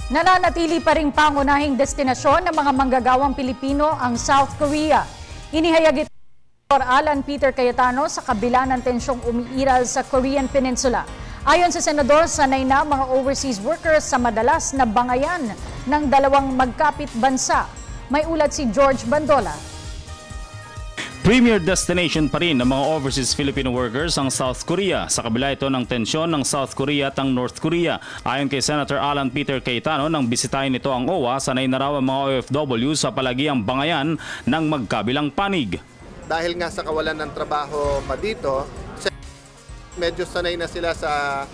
Nananatili pa ring pangunahing destinasyon ng mga manggagawang Pilipino ang South Korea. Inihayag ito ni Dr. Alan Peter Cayetano sa kabila ng tensyong umiiral sa Korean Peninsula. Ayon sa Senador, sanay na mga overseas workers sa madalas na bangayan ng dalawang magkapit bansa. May ulat si George Bandola. Premier destination pa rin ng mga overseas Filipino workers ang South Korea sa kabila ito ng tensyon ng South Korea at ang North Korea. Ayon kay Senator Alan Peter Cayetano, nang bisitahin nito ang OWA, sanay na raw ang mga OFW sa palagiang bangayan ng magkabilang panig. Dahil nga sa kawalan ng trabaho pa dito, medyo sanay na sila sa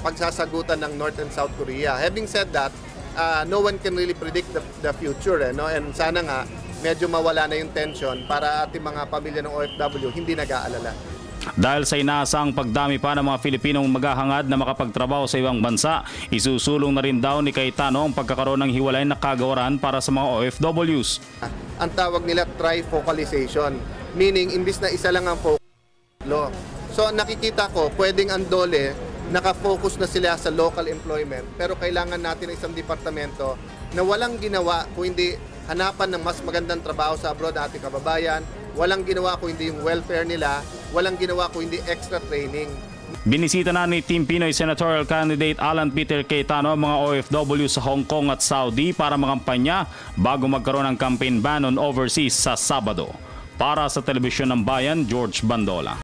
pagsasagutan ng North and South Korea. Having said that, no one can really predict the future, no? And sana nga medyo mawala na yung tension para ating mga pamilya ng OFW hindi nag-aalala. Dahil sa inaasang pagdami pa ng mga Filipinong maghahangad na makapagtrabaho sa ibang bansa, isusulong na rin daw ni Cayetano ang pagkakaroon ng hiwalay na kagawaran para sa mga OFWs. Ang tawag nila trifocalization, meaning imbis na isa lang ang focus. So nakikita ko, pwedeng ang DOLE, nakafocus na sila sa local employment, pero kailangan natin isang departamento na walang ginawa kung hindi hanapan ng mas magandang trabaho sa abroad ating kababayan, walang ginawa kung hindi yung welfare nila, walang ginawa kung hindi extra training. Binisita na ni Team Pinoy Senatorial Candidate Alan Peter Cayetano ang mga OFW sa Hong Kong at Saudi para makampanya bago magkaroon ng campaign ban on overseas sa Sabado. Para sa Telebisyon ng Bayan, George Bandola.